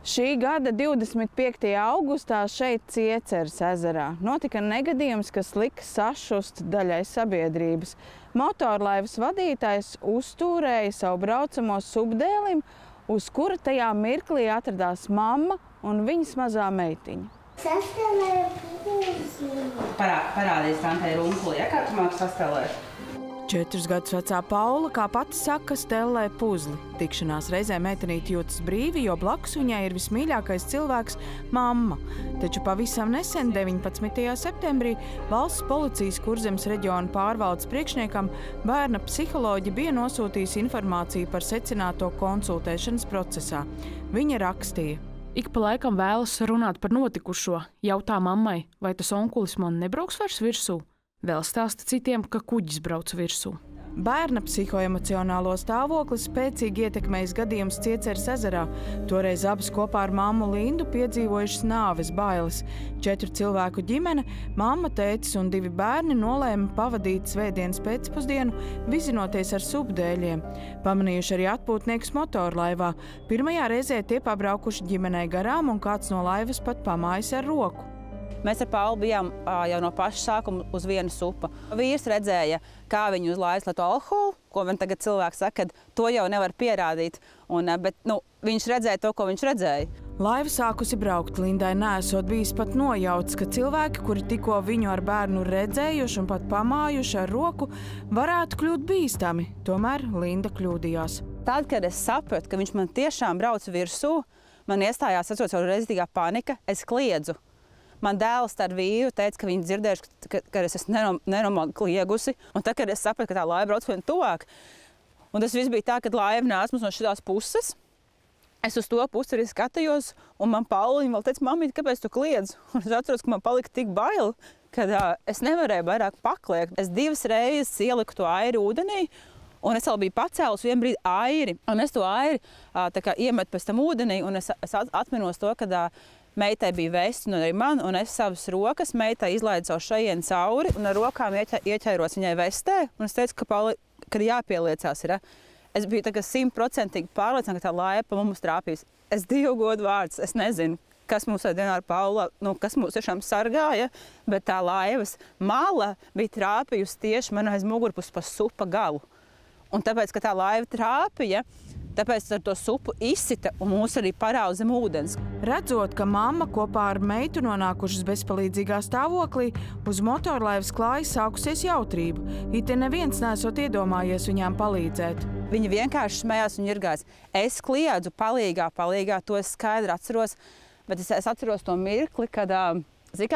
Šī gada 25. augustā šeit Cieceres ezerā notika negadījums, kas lika sašust daļai sabiedrības. Motorlaivas vadītājs uztūrēja savu braucamo subdēlim, uz kura tajā mirklī atradās mamma un viņas mazā meitiņa. Parādīs tantei runkuli, kā tu māki sastelēt? 4 gadus vecā Paula, kā pati saka, stelē puzli. Tikšanās reizē meitenīte jūtas brīvi, jo blakus viņai ir vismīļākais cilvēks – mamma. Taču pavisam nesen, 19. septembrī, valsts policijas Kurzemes reģiona pārvaldes priekšniekam bērna psiholoģi bija nosūtījusi informāciju par secināto konsultēšanas procesā. Viņa rakstīja: Ik pa laikam vēlas runāt par notikušo, jautā mammai, vai tas onkulis man nebrauks vairs virsū. Vēl stāsta citiem, ka kuģis brauc virsū. Bērna psihoemocionālo stāvokli spēcīgi ietekmējis gadījums Cieceres ezerā. Toreiz abas kopā ar mammu Lindu piedzīvojušas nāves bailes. 4 cilvēku ģimene, mamma, tētis un 2 bērni nolēma pavadīt svētdienas pēcpusdienu, vizinoties ar subdēļiem. Pamanījuši arī atpūtniekus motorlaivā. Pirmajā reizē tie pabraukuši ģimenei garām un kāds no laivas pat pamājis ar roku. Mēs ar Paulu bijām jau no paša sākuma uz vienu supu. Vīrs redzēja, kā viņi uzlaiž lieto alkoholu, ko man tagad cilvēks saka, ka to jau nevar pierādīt. Bet viņš redzēja to, ko viņš redzēja. Laiva sākusi braukt. Lindai neesot bijis pat nojauts, ka cilvēki, kuri tikko viņu ar bērnu redzējuši un pat pamājuši ar roku, varētu kļūt bīstami. Tomēr Linda kļūdījās. Tad, kad es sapratu, ka viņš man tiešām brauc virsū, man iestājās jau reizīgā panika, es kliedzu. Man dēls ar vīru teica, ka viņi dzirdējuši, ka es esmu nenormāli kliegusi. Un tad, kad es sapratu, ka tā laiva brauc vien tuvāk, un tas viss bija tā, kad laiva nāca no šitās puses, es uz to pusi arī skatījos, un man Pauliņa vēl teica: Mamīt, kāpēc tu kliedz? Un es atceros, ka man palika tik baili, kad es nevarēju vairāk pakliegt. Es 2 reizes ieliku to airi ūdenī, un es vēl biju pacēlus vienu brīdi airi. Un es to airi iemetu pēc tam ūdenī, un es atminos to, kad meitai bija vests, un arī man, un es savas rokas meitai izlaidu savu šajienu cauri, un ar rokām ieķairos viņai vestē, un es teicu, ka jāpieliecās ir. Es biju 100% pārliecināta, ka tā laiva pa mums trāpīs. Es Dievu godu vārds, es nezinu, kas mums ar dienā ar Paulu, kas mūs tiešām sargāja, bet tā laivas mala bija trāpījusi tieši man aiz mugurpuses pa supa galu. Un tāpēc, ka tā laiva trāpīja, tāpēc ar to supu izsita un mūs arī parāva zem ūdens. Redzot, ka mamma kopā ar meitu nonākušas bezpalīdzīgā stāvoklī, uz motorlaivas klājas sākusies jautrība. It neviens nesot iedomājies viņām palīdzēt. Viņi vienkārši smējās un ņirgās. Es kliedzu palīgā, to es skaidri atceros, bet es atceros to mirkli, kad,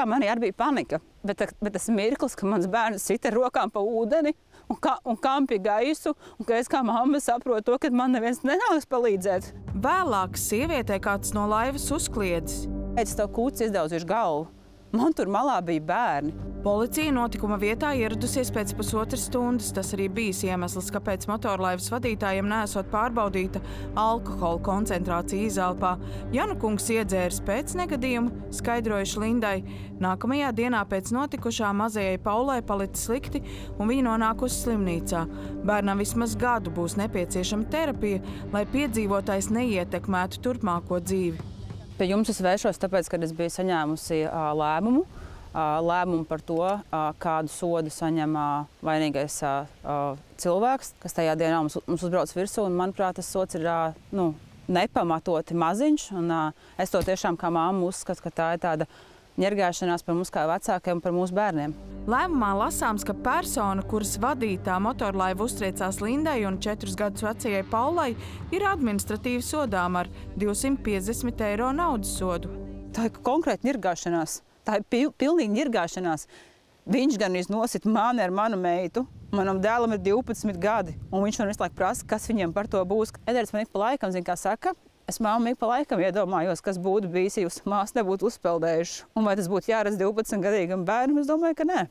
manī arī bija panika. Bet tas mirklis, ka mans bērns sita ar rokām pa ūdeni, un kampi gaisu, un ka es kā mamma saprotu to, ka man neviens nenāks palīdzēt. Vēlāk sievietē kāds no laivas uzkliedzis: Pēc tev kūts izdauzīšu galvu. Man tur malā bija bērni. Policija notikuma vietā ieradusies pēc pusotras stundas. Tas arī bijis iemesls, kāpēc motorlaivas vadītājiem neesot pārbaudīta alkohola koncentrācija izelpā. Janukungs iedzēris pēc negadījuma, skaidrojuši Lindai. Nākamajā dienā pēc notikušā mazajai Paulai palicis slikti, un viņa nonākusi slimnīcā. Bērnam vismaz gadu būs nepieciešama terapija, lai piedzīvotājs neietekmētu turpmāko dzīvi. Pie jums es vēršos tāpēc, kad es biju saņēmusi lēmumu par to, kādu sodu saņem vainīgais cilvēks, kas tajā dienā mums uzbrauc virsū. Un, manuprāt, tas sods ir nepamatoti maziņš. Un, es to tiešām kā mamma uzskatu, ka tā ir tāda ņirgāšanās par mums kā vecākiem un par mūsu bērniem. Lēmumā lasāms, ka persona, kuras vadītā motorlaiva uztriecās Lindai un 4 gadus vecajai Paulai, ir administratīvi sodām ar 250 eiro naudas sodu. Tā ir konkrēta ņirgāšanās. Tā ir pilnīgi ņirgāšanās. Viņš gan iznosit mani ar manu meitu. Manam dēlam ir 12 gadi, un viņš man visu laiku prasa, kas viņiem par to būs. Eders man ik pa laikam, zin kā saka, es mamma ik pa laikam iedomājos, kas būtu bijis, ja jūsu māsa nebūtu uzpeldējuši. Un vai tas būtu jāredz 12-gadīgam bērnam, es domāju, ka nē.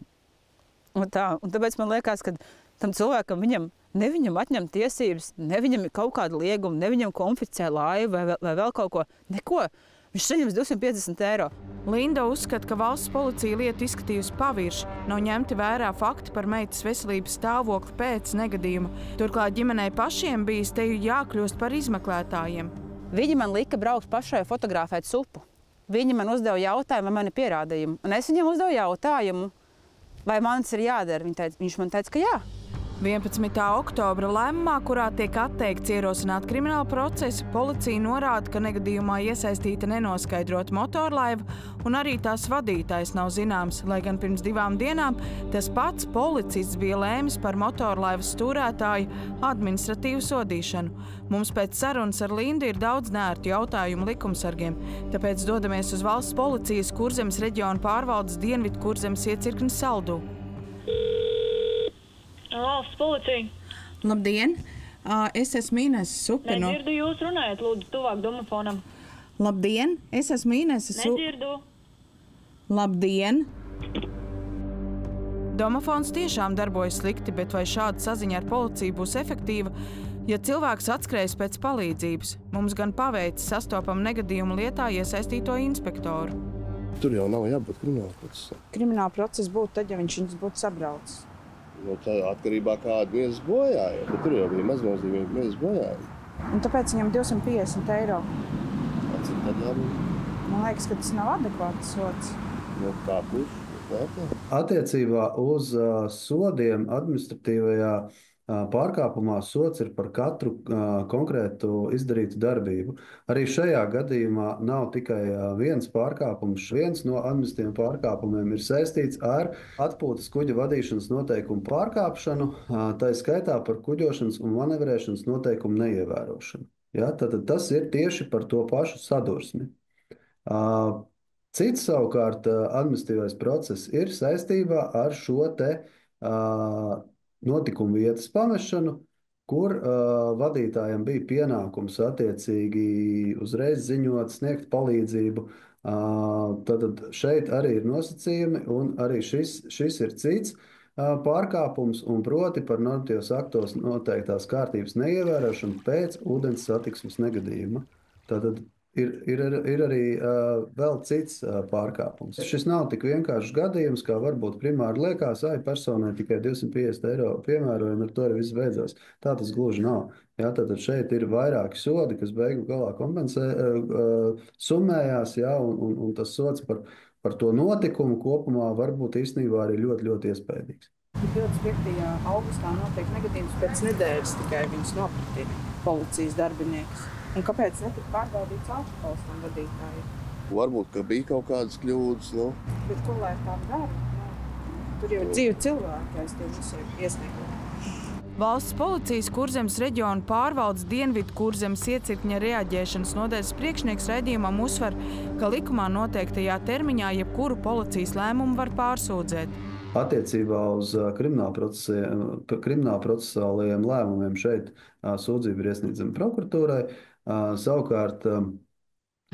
Un tāpēc man liekas, ka tam cilvēkam ne viņam atņem tiesības, ne viņam ir kaut kāda lieguma, ne viņam konfiscē laivu vai vēl kaut ko. Neko. Viņš saņems 250 eiro. Linda uzskata, ka valsts policija lietu izskatījusi pavirši. Nav ņemti vērā fakti par meitas veselības stāvokli pēc negadījuma. Turklāt ģimenei pašiem bijis te jākļūst par izmeklētājiem. Viņi man lika braukt pašai fotografēt supu. Viņi man uzdeva jautājumu, vai man ir pierādījumi. Un es viņam uzdevu jautājumu, vai man tas ir jādara. Viņš man teica, ka jā. 11. oktobra lēmumā, kurā tiek atteikts ierosināt kriminālu procesu, policija norāda, ka negadījumā iesaistīta nenoskaidrota motorlaiva un arī tās vadītājs nav zināms, lai gan pirms 2 dienām tas pats policists bija lēmis par motorlaivas stūrētāju administratīvu sodīšanu. Mums pēc sarunas ar Lindu ir daudz neērtu jautājumu likumsargiem, tāpēc dodamies uz valsts policijas Kurzemes reģiona pārvaldes Dienvidu Kurzemes iecirknis Saldū. Valsts policija. Labdien! Es esmu Inese Supe no... Nedzirdu jūs runājat, lūdzu, tuvāk domofonam. Labdien! Es esmu Inese Supe... Nedzirdu. Labdien! Domofons tiešām darbojas slikti, bet vai šāda saziņa ar policiju būs efektīva, ja cilvēks atskrējas pēc palīdzības? Mums gan paveicis sastopam negadījumu lietā iesaistīto inspektoru. Tur jau nav jābūt krimināla procesā. Krimināla procesa būtu tad, ja viņš būtu sabraucis. No tā atkarībā kādu miesas bojāja, bet tur jau bija maznozīmīgi miesas bojāja. Un tāpēc viņam 250 eiro. Cik tad jābūt? Man liekas, ka tas nav adekvāts sods. No kā kurš? Attiecībā uz sodiem administratīvajā pārkāpumā sods ir par katru konkrētu izdarītu darbību. Arī šajā gadījumā nav tikai viens pārkāpums. Viens no administratīviem pārkāpumiem ir saistīts ar atpūtas kuģa vadīšanas noteikumu pārkāpšanu, tā skaitā par kuģošanas un manevrēšanas noteikumu neievērošanu. Ja, tad tas ir tieši par to pašu sadursmi. Cits savukārt administratīvais process ir saistībā ar šo te notikumu vietas pamešanu, kur vadītājiem bija pienākums attiecīgi uzreiz ziņot, sniegt palīdzību. Tad šeit arī ir nosacījumi, un arī šis ir cits pārkāpums, un proti par normatīvos aktos noteiktās kārtības neievērošanu pēc ūdens satiksmes negadījuma. Tātad ir arī vēl cits pārkāpums. Šis nav tik vienkāršs gadījums, kā varbūt primāri liekas, personai tikai 250 eiro piemērojumi, ar to arī viss beidzās. Tā tas gluži nav. Ja, tad šeit ir vairāki sodi, kas beigu galā summējās, ja, un tas sods par to notikumu kopumā varbūt īstenībā arī ļoti, ļoti iespējīgs. 25. augustā notiek negadījums, pēc nedēļas tikai viņus nopratina policijas darbinieks. Un kāpēc netika pārbaudīts alkohols tam vadītājiem? Varbūt, ka bija kaut kādas kļūdas, nu. Bet ko lai tā dara? Tur jau ir dzīvi cilvēki, aiz tiem visiem iesniegumiem. Valsts policijas Kurzemes reģiona pārvaldes Dienvidu Kurzemes iecirkņa reaģēšanas nodaļas priekšnieks raidījumam uzsver, ka likumā noteiktajā termiņā jebkuru policijas lēmumu var pārsūdzēt. Attiecībā uz kriminālprocesālajiem lēmumiem šeit sūdzība ir iesniedzama prokuratūrai. Savukārt,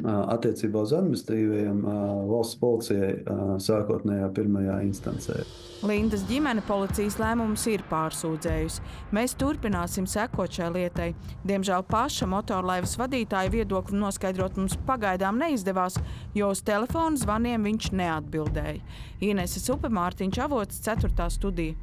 attiecībā uz administratīvajiem valsts policijai sākotnējā pirmajā instancē. Lindas ģimene policijas lēmumus ir pārsūdzējusi. Mēs turpināsim sekot šai lietai. Diemžēl paša motorlaivas vadītāja viedokli noskaidrot mums pagaidām neizdevās, jo uz telefonu zvaniem viņš neatbildēja. Inese Supe, Mārtiņš Avots, 4. studija.